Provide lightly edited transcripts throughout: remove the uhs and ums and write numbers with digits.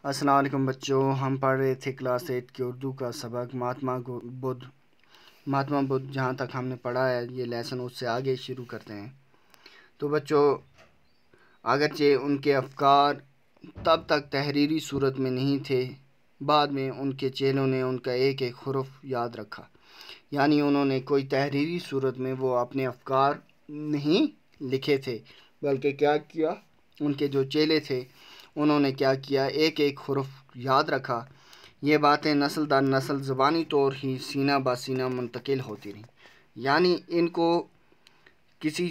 السلام علیکم بچوں، ہم پڑھ رہے تھے کلاس 8 کی اردو کا سبق مہاتما بدھ جہاں تک ہم نے پڑھا ہے یہ لیسن اس سے آگے شروع کرتے ہیں۔ تو بچوں، اگرچہ ان کے افکار تب تک تحریری صورت میں نہیں تھے، بعد میں ان کے چیلوں نے ان کا ایک ایک حرف یاد رکھا، یعنی انہوں نے کوئی تحریری صورت میں وہ اپنے افکار نہیں لکھے تھے، بلکہ کیا کیا، ان کے جو چیلے تھے انہوں نے کیا کیا، ایک ایک حرف یاد رکھا۔ یہ باتیں نسل در نسل زبانی طور ہی سینہ بہ سینہ منتقل ہوتی رہیں، یعنی ان کو کسی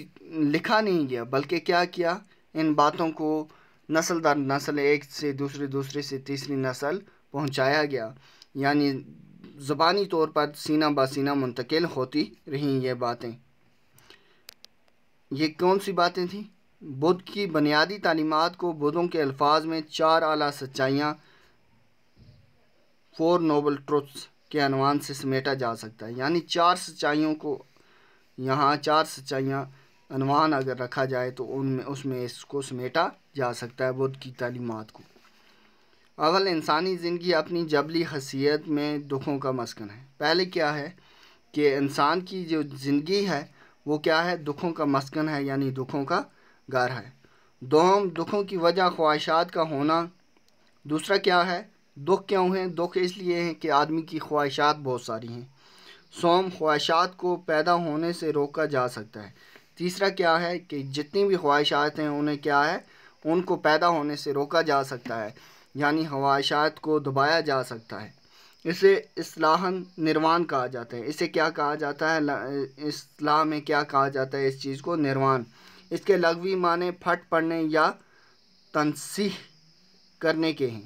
لکھا نہیں گیا، بلکہ کیا کیا، ان باتوں کو نسل در نسل ایک سے دوسرے سے تیسری نسل پہنچایا گیا، یعنی زبانی طور پر سینہ بہ سینہ منتقل ہوتی رہیں یہ باتیں۔ یہ کون سی باتیں تھیں؟ بدھ کی بنیادی تعلیمات کو بدھوں کے الفاظ میں 4 اعلیٰ سچائیاں 4 نوبل ٹروتھس کے عنوان سے سمیٹا جا سکتا ہے، یعنی 4 سچائیوں کو یہاں 4 سچائیاں عنوان اگر رکھا جائے تو اس میں اس کو سمیٹا جا سکتا ہے بدھ کی تعلیمات کو۔ اول، انسانی زندگی اپنی جبلی حیثیت میں دکھوں کا مسکن ہے۔ پہلے کیا ہے کہ انسان کی جو زندگی ہے وہ کیا ہے؟ دکھوں کا مسکن ہے، یعنی دکھوں کا گھر ہے۔ دوم، دکھوں کی وجہ خواہشات کا ہونا۔ دوسرا کیا ہے؟ دکھ کیوں ہیں؟ دکھ اس لیے ہیں کہ آدمی کی خواہشات بہت ساری ہیں۔ سوم، خواہشات کو پیدا ہونے سے روکا جا سکتا ہے۔ تیسرا کیا ہے کہ جتنی بھی خواہشات ہیں انہیں کیا ہے؟ ان کو پیدا ہونے سے روکا جا سکتا ہے، یعنی خواہشات کو دبایا جا سکتا ہے۔ اسے اصطلاحاً نروان کہا جاتا ہے۔ اسے کیا کہا جاتا ہے؟ اصطلاح میں کیا کہا جاتا ہے اس چیز کو؟ نروان۔ اس کے لغوی معنی پھٹ پڑنے یا تنسیح کرنے کے ہیں۔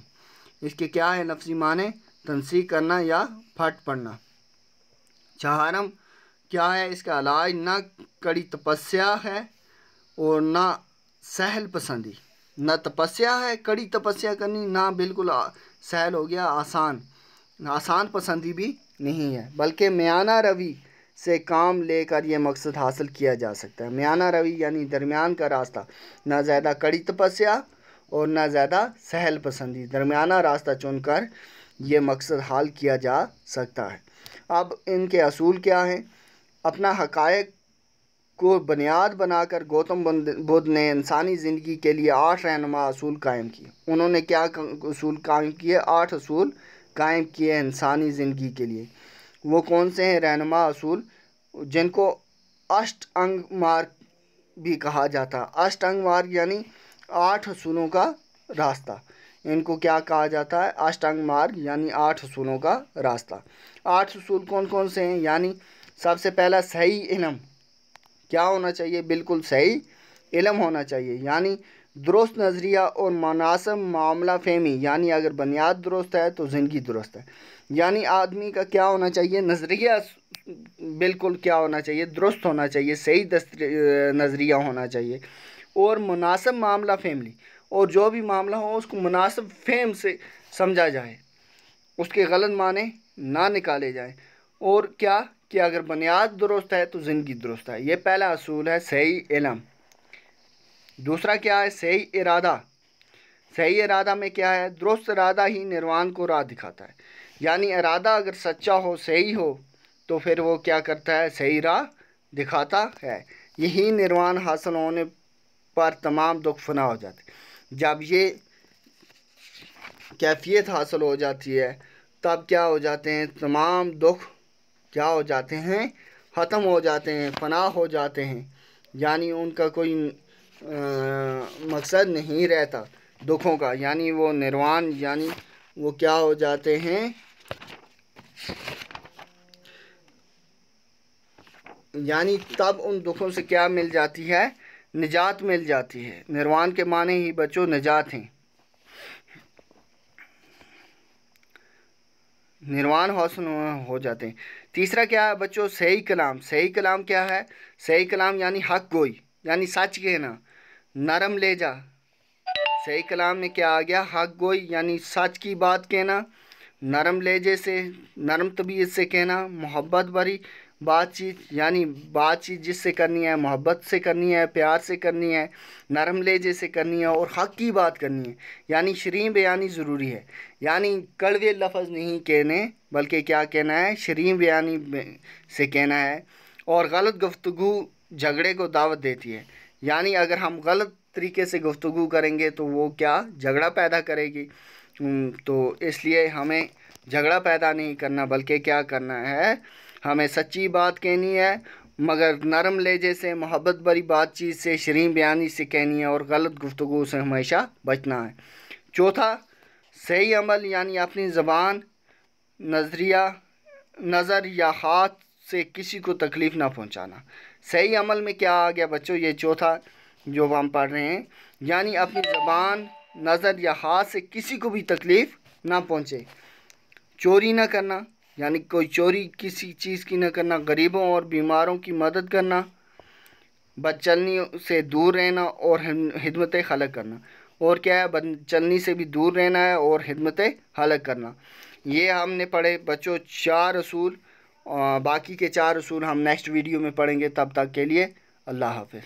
اس کے کیا ہے لفظی معنی؟ تنسیح کرنا یا پھٹ پڑنا۔ چہارم کیا ہے اس کا علاج؟ نہ کڑی تپسیا ہے اور نہ سہل پسندی۔ نہ تپسیا ہے کڑی تپسیا کرنی، نہ بالکل سہل ہو گیا آسان پسندی بھی نہیں ہے، بلکہ میانہ روی سے کام لے کر یہ مقصد حاصل کیا جا سکتا ہے۔ میانہ روی یعنی درمیان کا راستہ، نہ زیادہ کڑی تپسیا اور نہ زیادہ سہل پسندی، درمیانہ راستہ چن کر یہ مقصد حال کیا جا سکتا ہے۔ اب ان کے اصول کیا ہیں؟ اپنا حقائق کو بنیاد بنا کر گوتم بدھ نے انسانی زندگی کے لیے 8 رہنما اصول قائم کیے۔ انہوں نے کیا اصول قائم کیے؟ 8 اصول قائم کیے انسانی زندگی کے لیے۔ وہ کون سے ہیں رہنما اصول؟ جن کو اشٹ انگ مارگ بھی کہا جاتا۔ اشٹ انگ مارگ یعنی 8 اصولوں کا راستہ۔ ان کو کیا کہا جاتا ہے؟ اشٹ انگ مارگ یعنی 8 اصولوں کا راستہ۔ 8 اصول کون کون سے ہیں؟ یعنی سب سے پہلا صحیح علم۔ کیا ہونا چاہیے؟ بالکل صحیح علم ہونا چاہیے، یعنی درست نظریہ اور مناسب معاملہ فہمی، یعنی اگر بنیاد درست ہے تو زندگی درست ہے، یعنی آدمی کا کیا ہونا چاہیے؟ نظریہ بالکل کیا ہونا چاہیے؟ درست ہونا چاہیے، صحیح نظریہ ہونا چاہیے، اور مناسب معاملہ فہمی، اور جو بھی معاملہ ہو اس کو مناسب فہم سے سمجھا جائے، اس کے غلط معنی نہ نکالے جائیں، اور کیا کہ اگر بنیاد درست ہے تو زندگی درست ہے۔ یہ پہلا اصول ہے صحیح علم۔ دوسرا کیا ہے؟ صحیح ارادہ۔ صحیح ارادہ میں کیا ہے؟ درست ارادہ ہی نروان کو راہ دکھاتا ہے، یعنی ارادہ اگر سچا ہو، صحیح ہو، تو پھر وہ کیا کرتا ہے؟ صحیح راہ دکھاتا ہے۔ یہی نروان حاصل ہونے پر تمام دکھ فنا ہو جاتے ہیں۔ جب یہ کیفیت حاصل ہو جاتی ہے تب کیا ہو جاتے ہیں؟ تمام دکھ کیا ہو جاتے ہیں؟ ختم ہو جاتے ہیں، فنا ہو جاتے ہیں، یعنی ان کا کوئی مقصد نہیں رہتا دکھوں کا، یعنی وہ نروان، یعنی وہ کیا ہو جاتے ہیں؟ یعنی تب ان دکھوں سے کیا مل جاتی ہے؟ نجات مل جاتی ہے۔ نروان کے معنی ہی بچوں نجات ہیں، نروان حاصل ہو جاتے ہیں۔ تیسرا کیا ہے بچوں؟ صحیح کلام۔ صحیح کلام کیا ہے؟ صحیح کلام یعنی حق گوئی، یعنی سچ کہنا، نرم لہجہ۔ صحیح کلام میں کیا آ گیا؟ حق گوئی یعنی سچ کی بات کہنا، نرم لہجے سے، نرم طبیعت سے کہنا، محبت بھری بات چیت جس سے کرنی ہے محبت سے کرنی ہے، پیار سے کرنی ہے، نرم لہجے سے کرنی ہے اور حق کی بات کرنی ہے، یعنی شریں بیانی ضروری ہے، یعنی کڑوے لفظ نہیں کہنے بلکہ کیا کہنا ہے، شریں بیانی سے کہنا ہے۔ اور غلط گفتگو جھگڑے کو دعوت دیتی ہے، یعنی اگر ہم غلط طریقے سے گفتگو کریں گے تو وہ کیا جھگڑا پیدا کرے گی۔ تو اس لیے ہمیں جھگڑا پیدا نہیں کرنا بلکہ کیا کرنا ہے، ہمیں سچی بات کہنی ہے مگر نرم لہجے سے، محبت بھری بات چیت سے، شریں بیانی سے کہنی ہے اور غلط گفتگو سے ہمیشہ بچنا ہے۔ چوتھا، صحیح عمل یعنی اپنی زبان، نظر یا ہاتھ سے کسی کو تکلیف نہ پہنچانا۔ صحیح عمل میں کیا آ گیا بچوں، یہ چوتھا جو ہم پڑھ رہے ہیں، یعنی اپنی زبان، نظر یا ہاتھ سے کسی کو بھی تکلیف نہ پہنچے۔ چوری نہ کرنا، یعنی کوئی چوری کسی چیز کی نہ کرنا، غریبوں اور بیماروں کی مدد کرنا، بد چلنی سے دور رہنا اور خدمت خلق کرنا۔ اور کیا ہے، بد چلنی سے بھی دور رہنا ہے اور خدمت خلق کرنا۔ یہ ہم نے پڑھے بچوں 4 اصول، باقی کے 4 اصول ہم نیکسٹ ویڈیو میں پڑھیں گے۔ تب تک کے لیے اللہ حافظ۔